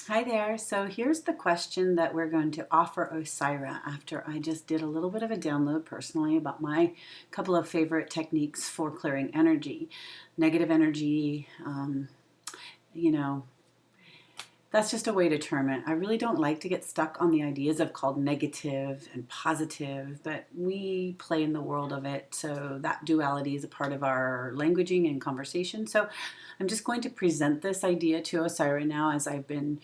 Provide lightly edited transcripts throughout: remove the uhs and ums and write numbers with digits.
Hi there. So here's the question that we're going to offer Osairah after I just did a little bit of a download personally about my couple of favorite techniques for clearing energy. Negative energy, you know, that's just a way to term it. I really don't like to get stuck on the ideas of called negative and positive, but we play in the world of it, so that duality is a part of our languaging and conversation. So I'm just going to present this idea to Osairah now as I've been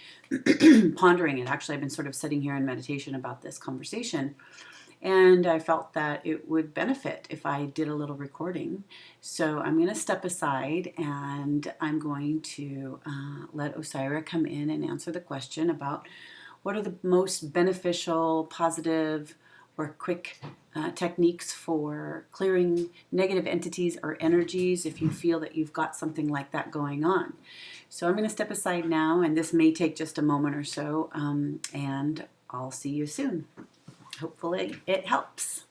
pondering it. Actually, I've been sort of sitting here in meditation about this conversation. And I felt that it would benefit if I did a little recording. So I'm going to step aside and I'm going to let Osairah come in and answer the question about what are the most beneficial, positive, or quick techniques for clearing negative entities or energies if you feel that you've got something like that going on. So I'm going to step aside now, and this may take just a moment or so, and I'll see you soon. Hopefully it helps.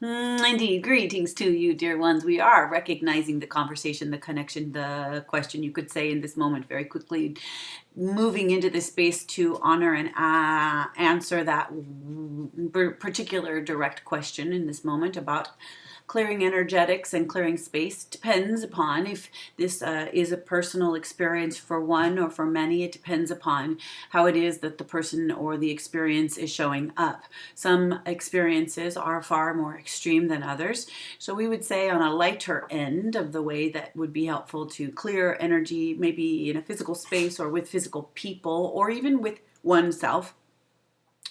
Indeed. Greetings to you, dear ones. We are recognizing the conversation, the connection, the question, you could say, in this moment very quickly, moving into the space to honor and answer that particular direct question in this moment about clearing energetics and clearing space. Depends upon if this is a personal experience for one or for many. It depends upon how it is that the person or the experience is showing up. Some experiences are far more extreme than others. So we would say on a lighter end of the way that would be helpful to clear energy, maybe in a physical space or with physical people or even with oneself.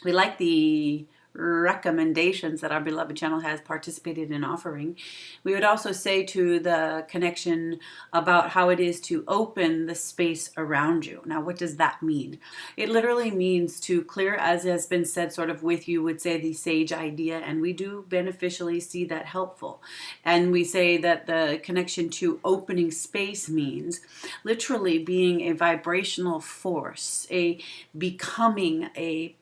We like the recommendations that our beloved channel has participated in offering. We would also say to the connection about how it is to open the space around you. Now, what does that mean? It literally means to clear, as has been said, sort of with you would say the sage idea, and we do beneficially see that helpful. And we say that the connection to opening space means literally being a vibrational force, a becoming a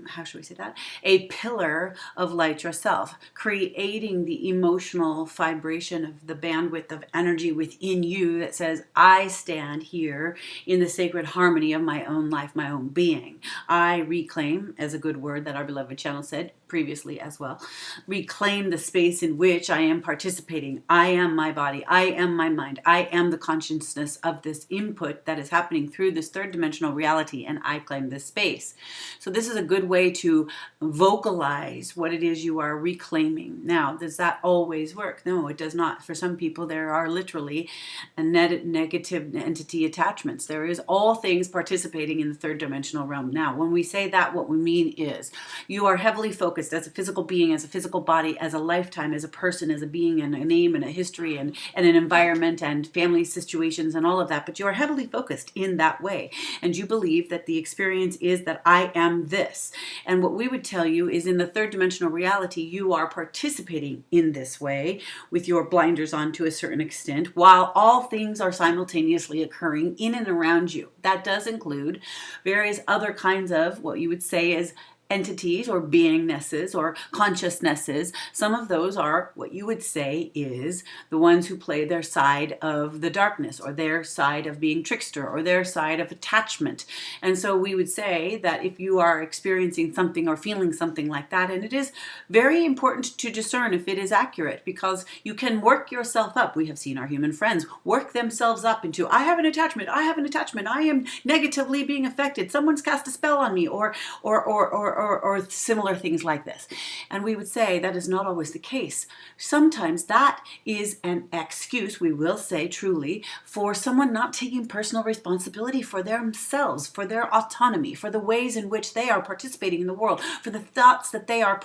how should we say that? A pillar of light yourself, creating the emotional vibration of the bandwidth of energy within you that says, I stand here in the sacred harmony of my own life, my own being. I reclaim, as a good word that our beloved channel said previously as well, reclaim the space in which I am participating. I am my body. I am my mind. I am the consciousness of this input that is happening through this third dimensional reality, and I claim this space. So this is a good way to vocalize what it is you are reclaiming. Now, does that always work? No, it does not. For some people, there are literally negative entity attachments. There is all things participating in the third dimensional realm. Now, when we say that, what we mean is you are heavily focused as a physical being, as a physical body, as a lifetime, as a person, as a being, and a name, and a history, and an environment, and family situations, and all of that. But you are heavily focused in that way. And you believe that the experience is that I am this. And what we would tell you is in the third dimensional reality, you are participating in this way with your blinders on to a certain extent, while all things are simultaneously occurring in and around you. That does include various other kinds of what you would say is entities or beingnesses or consciousnesses. Some of those are what you would say is the ones who play their side of the darkness, or their side of being trickster, or their side of attachment. And so we would say that if you are experiencing something or feeling something like that, and it is very important to discern if it is accurate, because you can work yourself up. We have seen our human friends work themselves up into, I have an attachment, I have an attachment, I am negatively being affected, someone's cast a spell on me, or similar things like this. And we would say that is not always the case. Sometimes that is an excuse, we will say truly, for someone not taking personal responsibility for themselves, for their autonomy, for the ways in which they are participating in the world, for the thoughts that they are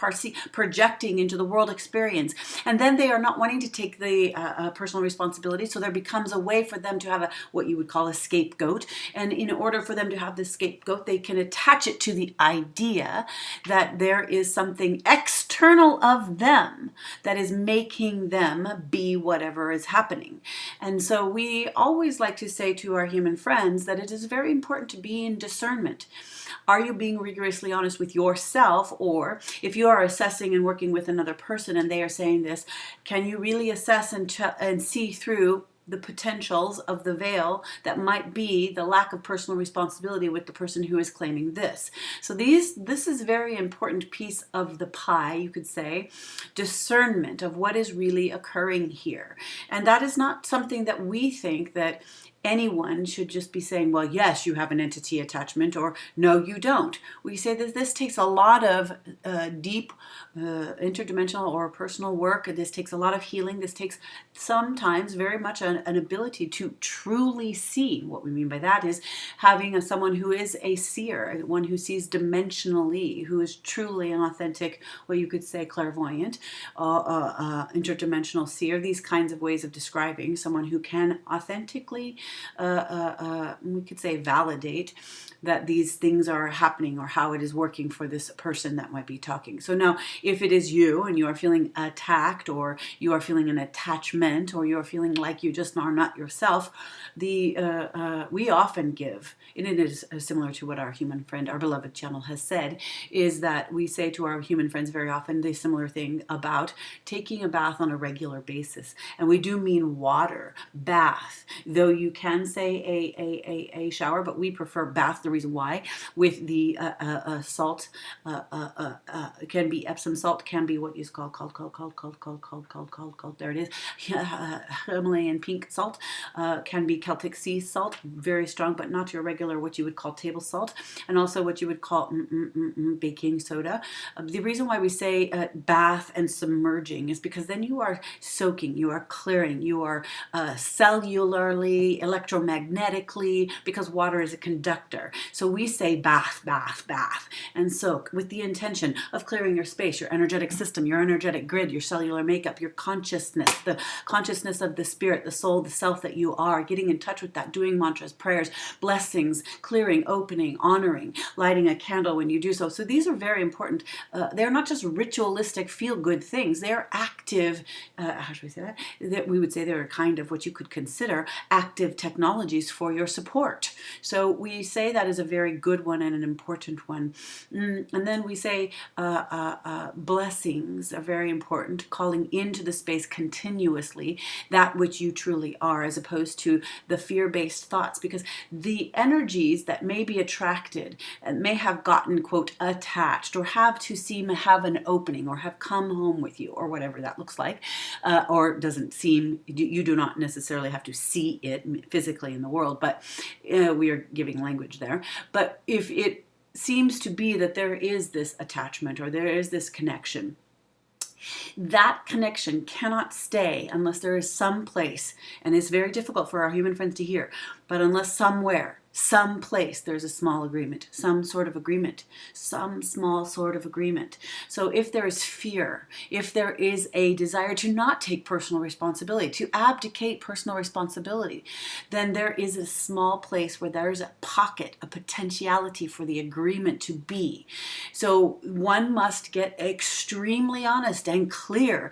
projecting into the world experience. And then they are not wanting to take the personal responsibility, so there becomes a way for them to have what you would call a scapegoat. And in order for them to have this scapegoat, they can attach it to the idea that there is something external internal of them that is making them be whatever is happening. And so we always like to say to our human friends that it is very important to be in discernment. Are you being rigorously honest with yourself? Or if you are assessing and working with another person and they are saying this, can you really assess and see through the potentials of the veil that might be the lack of personal responsibility with the person who is claiming this? So this is a very important piece of the pie, you could say, discernment of what is really occurring here. And that is not something that we think that anyone should just be saying, well, yes, you have an entity attachment, or no, you don't. We say that this takes a lot of deep interdimensional or personal work. This takes a lot of healing. This takes sometimes very much an ability to truly see. What we mean by that is having someone who is a seer, one who sees dimensionally, who is truly an authentic, what you could say, clairvoyant, interdimensional seer, these kinds of ways of describing someone who can authentically we could say validate that these things are happening or how it is working for this person that might be talking. So now, if it is you and you are feeling attacked, or you are feeling an attachment, or you are feeling like you just are not yourself, we often give, and it is similar to what our human friend, our beloved channel has said, is that we say to our human friends very often the similar thing about taking a bath on a regular basis. And we do mean water, bath, though you can say a shower, but we prefer bath. The reason why, with the salt, it can be Epsom salt, can be what is called there it is, Himalayan pink salt, can be Celtic sea salt, very strong, but not your regular what you would call table salt, and also what you would call baking soda. The reason why we say bath and submerging is because then you are soaking, you are clearing, you are cellularly, electromagnetically, because water is a conductor. So we say bath, bath, bath, and soak with the intention of clearing your space, your energetic system, your energetic grid, your cellular makeup, your consciousness, the consciousness of the spirit, the soul, the self that you are, getting in touch with that, doing mantras, prayers, blessings, clearing, opening, honoring, lighting a candle when you do so. So these are very important. They're not just ritualistic feel-good things. They're active, how should we say that? That we would say they're kind of what you could consider active technologies for your support. So we say that is a very good one and an important one. And then we say blessings are very important, calling into the space continuously that which you truly are, as opposed to the fear-based thoughts, because the energies that may be attracted and may have gotten, quote, attached, or have an opening, or have come home with you, or whatever that looks like, or doesn't seem, you do not necessarily have to see it physically in the world, but we are giving language there. But if it seems to be that there is this attachment or there is this connection, that connection cannot stay unless there is some place, and it's very difficult for our human friends to hear, but unless somewhere, some place, there's a small agreement, some sort of agreement, some small sort of agreement. So if there is fear, if there is a desire to not take personal responsibility, to abdicate personal responsibility, then there is a small place where there's a pocket, a potentiality for the agreement to be. So one must get extremely honest and clear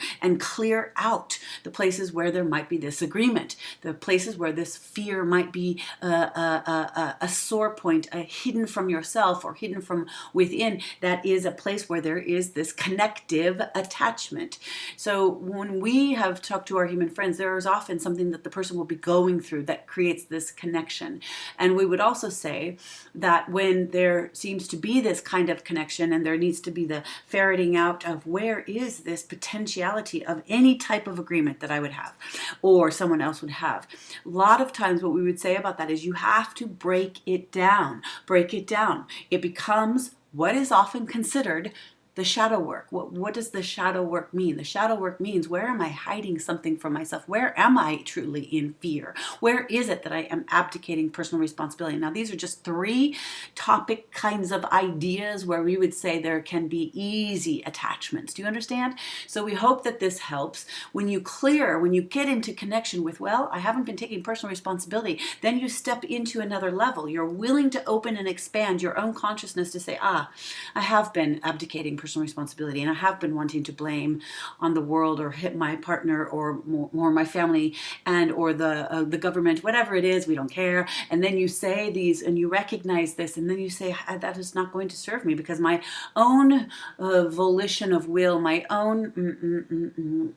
out the places where there might be this agreement, the places where this fear might be a sore point, hidden from yourself or hidden from within. That is a place where there is this connective attachment. So when we have talked to our human friends, there is often something that the person will be going through that creates this connection. And we would also say that when there seems to be this kind of connection and there needs to be the ferreting out of where is this potentiality of any type of agreement that I would have or someone else would have, a lot of times what we would say about that is you have to break it down. Break it down. It becomes what is often considered the shadow work. What does the shadow work mean? The shadow work means, where am I hiding something from myself? Where am I truly in fear? Where is it that I am abdicating personal responsibility? Now, these are just three topic kinds of ideas where we would say there can be easy attachments. Do you understand? So we hope that this helps. When you get into connection with, well, I haven't been taking personal responsibility, then you step into another level. You're willing to open and expand your own consciousness to say, I have been abdicating personal personal responsibility, and I have been wanting to blame on the world or hit my partner or more my family and or the government, whatever it is, we don't care. And then you say these and you recognize this, and then you say, that is not going to serve me, because my own volition of will, my own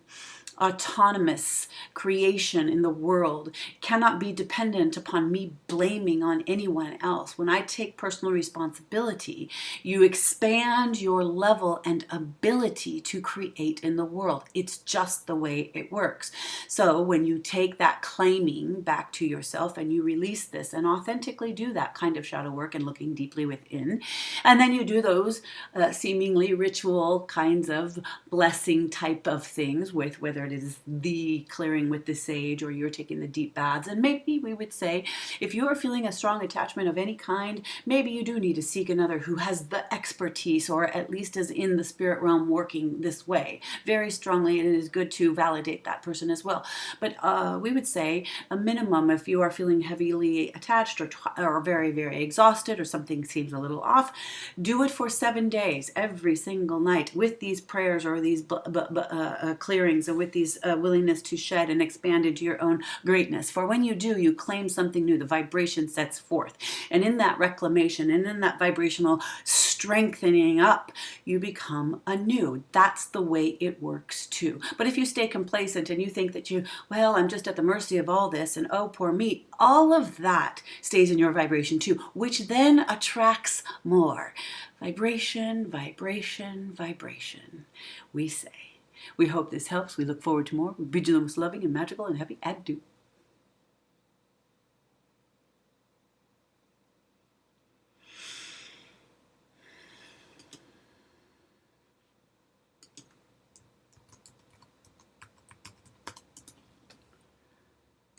autonomous creation in the world cannot be dependent upon me blaming on anyone else. When I take personal responsibility, you expand your level and ability to create in the world. It's just the way it works. So when you take that claiming back to yourself and you release this and authentically do that kind of shadow work and looking deeply within, and then you do those seemingly ritual kinds of blessing type of things with whether it is the clearing with the sage or you're taking the deep baths. And maybe we would say, if you are feeling a strong attachment of any kind, maybe you do need to seek another who has the expertise or at least is in the spirit realm working this way very strongly. And it is good to validate that person as well. But we would say a minimum, if you are feeling heavily attached or very, very exhausted or something seems a little off, do it for 7 days, every single night, with these prayers or these clearings, and with these willingness to shed and expand into your own greatness. For when you do, you claim something new. The vibration sets forth. And in that reclamation and in that vibrational strengthening up, you become anew. That's the way it works too. But if you stay complacent and you think that I'm just at the mercy of all this and oh, poor me, all of that stays in your vibration too, which then attracts more. Vibration, vibration, vibration, we say. We hope this helps. We look forward to more. We bid you the most loving and magical and happy adieu.